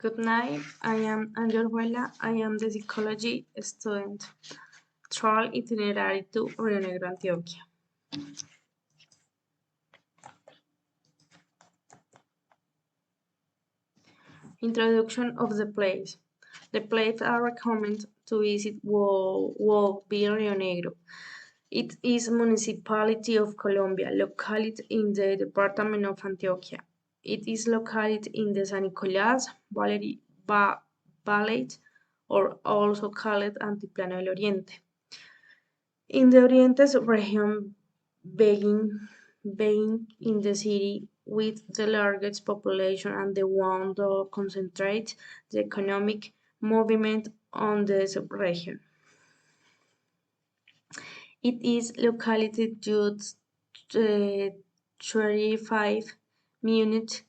Good night, I am Angel Huela. I am the psychology student. Travel itinerary to Rio Negro, Antioquia. Introduction of the place. The place I recommend to visit will be Rio Negro. It is a municipality of Colombia, located in the department of Antioquia. It is located in the San Nicolás Valley, or also called Altiplano del Oriente. In the Oriente region, being in the city with the largest population and the one to concentrate the economic movement on the subregion. It is located just 35 minutes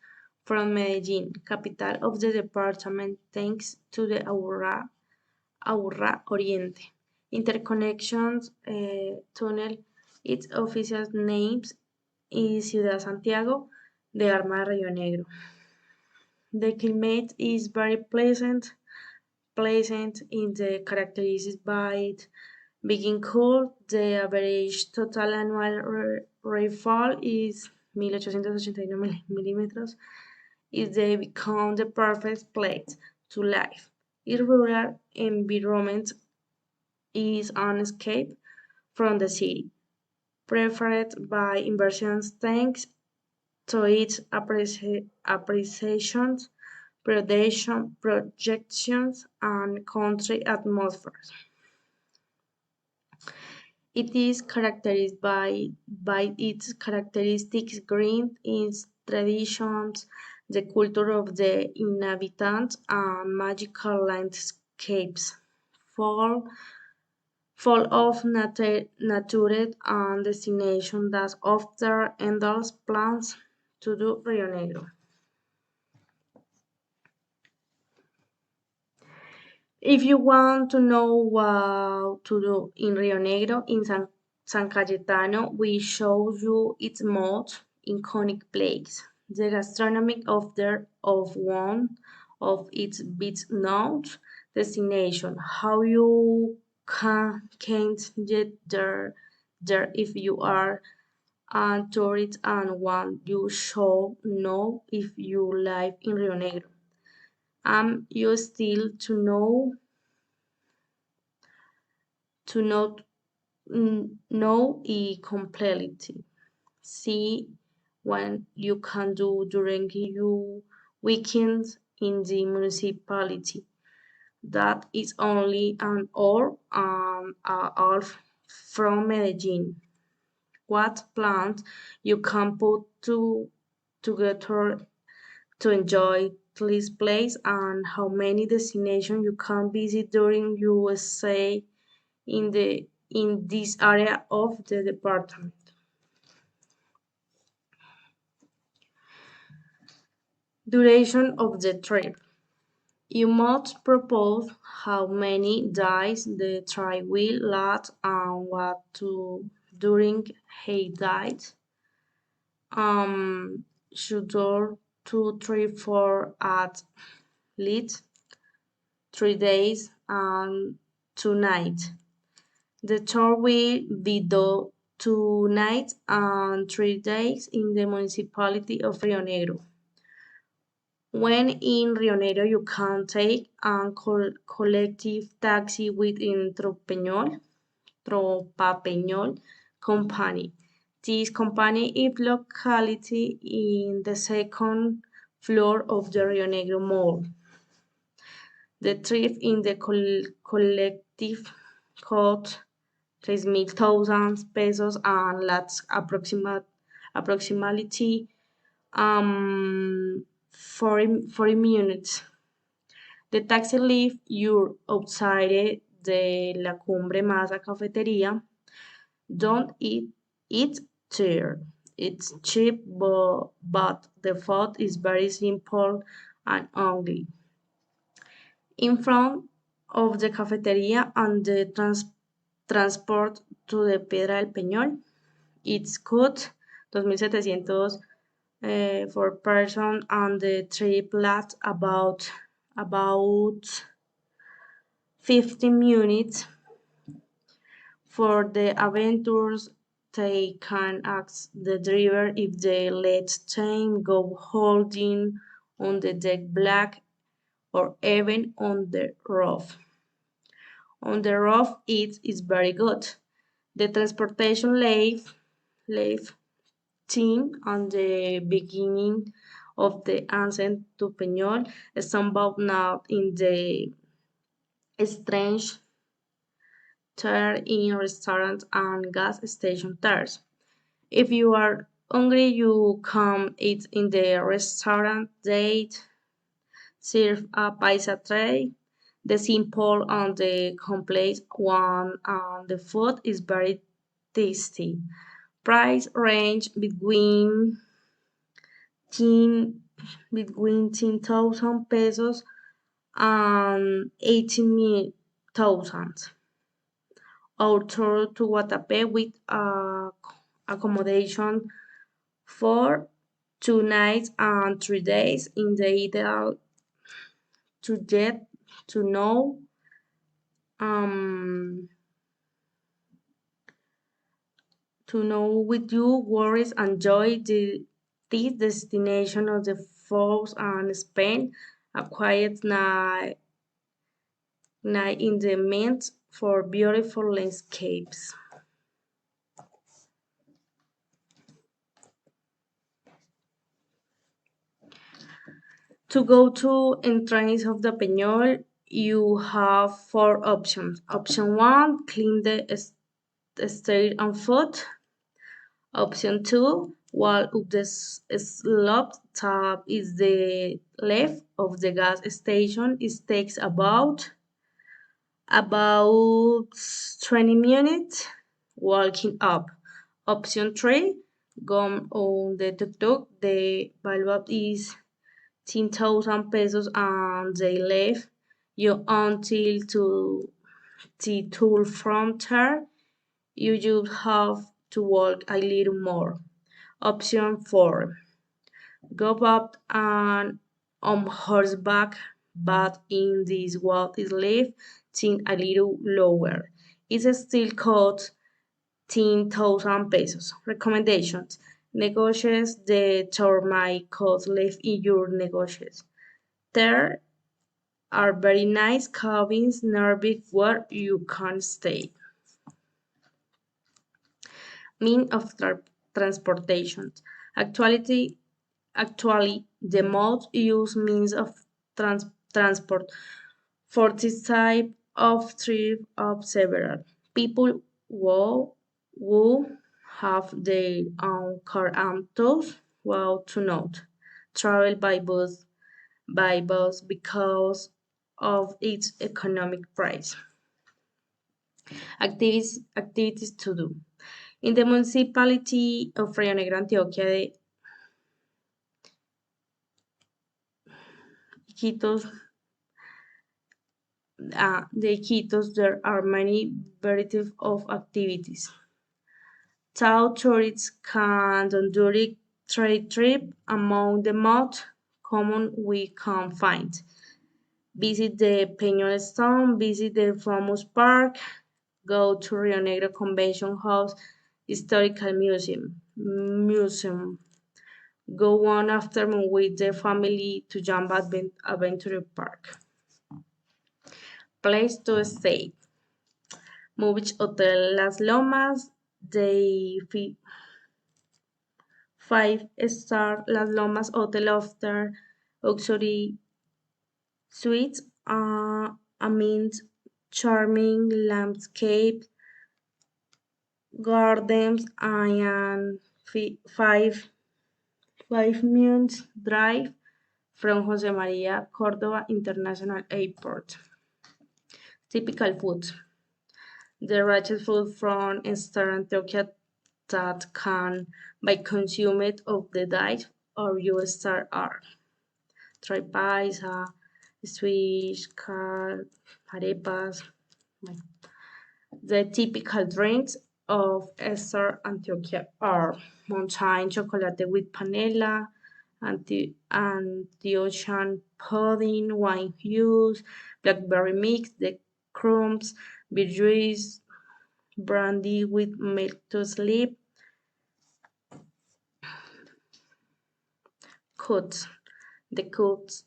from Medellin, capital of the department, thanks to the Aurra Oriente interconnections tunnel. Its official name is Ciudad Santiago de Arma Río Negro. The climate is very pleasant in the characterized by being cool. The average total annual rainfall is 1889 millimeters. They become the perfect place to live. Its rural environment is an escape from the city, preferred by inversions thanks to its appreciations, projections, and country atmospheres. It is characterized by its characteristics green, its traditions, the culture of the inhabitants, and magical landscapes. Full of nature and destination that offer endless plans to do Rio Negro. If you want to know what to do in Rio Negro, in San Cayetano, we show you its most iconic place, the gastronomy of one of its best known destination. How you can't get there if you are a tourist and one you should know if you live in Rio Negro. You still to not know it completely. See what you can do during your weekends in the municipality. That is only an hour and a half from Medellin. What plans you can put together to enjoy this place and how many destinations you can visit during your stay in this area of the department. Duration of the trip. You must propose how many days the trip will last and what to during a diet. Schedule 2, 3, 4 at least 3 days and 2 nights. The tour will be done 2 nights and 3 days in the municipality of Rio Negro. When in Rio Negro, you can take a collective taxi within Tropapeñol company. This company is located in the second floor of the Rio Negro Mall. The trip in the collective cost 3,000 pesos and lasts approximately 40 minutes. The taxi leaves you outside the La Cumbre Masa cafeteria. Don't eat there. It's cheap, but the food is very simple and hungry. In front of the cafeteria and the transport to the Piedra del Peñol, it's cost 2,700 for person and the trip lasts about about 15 minutes. For the adventurers, they can ask the driver if they let them go holding on the deck black or even on the roof. On the roof, it is very good. The transportation live team on the beginning of the ascent to Peñol stumbled now in the strange turn in restaurants and gas station tours. If you are hungry, you come eat in the restaurant. They serve a paisa tray, the simple and the complex one, and the food is very tasty. Price range ten, between 10,000 pesos and 18,000. Our tour to Guatapé with accommodation for 2 nights and 3 days in the ideal to get to know um, with you worries enjoy this destination of the falls and Spain a quiet night in the mint for beautiful landscapes. To go to entrance of the Peñol, you have four options. Option one, clean the stair and foot. Option two, wall up the slope top is the left of the gas station. It takes about 20 minutes walking up. Option three, go on the tuk-tuk. The value is 10,000 pesos and they leave you until to the tour from there. You just have to walk a little more. Option 4. Go up and on horseback, but in this walk is leave tin a little lower. It's still cost 10,000 pesos. Recommendations. Negotiate the tour might cost less in your negotiations. There are very nice cabins nearby where you can stay. Mean of transportation. Actually, actually, the most used means of transport for this type of trip of several people who have their own car and those well to note travel by bus because of its economic price. Activities to do. In the municipality of Rio Negro, Antioquia, Iquitos, there are many varieties of activities. Tao tourists can do during trade trip among the most common we can find. Visit the Peñol Stone, visit the famous park, go to Rio Negro Convention House Historical Museum. Go one afternoon with the family to Jamba Adventure Park. Place to stay. Movich Hotel Las Lomas, the 5-star Las Lomas Hotel after luxury suites, amid charming landscape, gardens, and 5 minutes drive from Jose Maria Cordova International Airport. Typical foods. The richest food from Eastern Antioquia that can be consumed of the diet or you start are tripaisa, swiss, arepas. The typical drinks of Eastern Antioquia are mountain chocolate with panela, Antiochean pudding, wine juice, blackberry mix, the crumbs, beer juice, brandy with milk to sleep, cuts. The cuts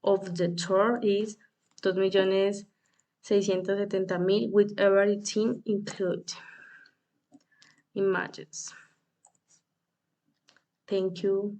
of the tour is 2.670.000 with everything included. Images. Thank you.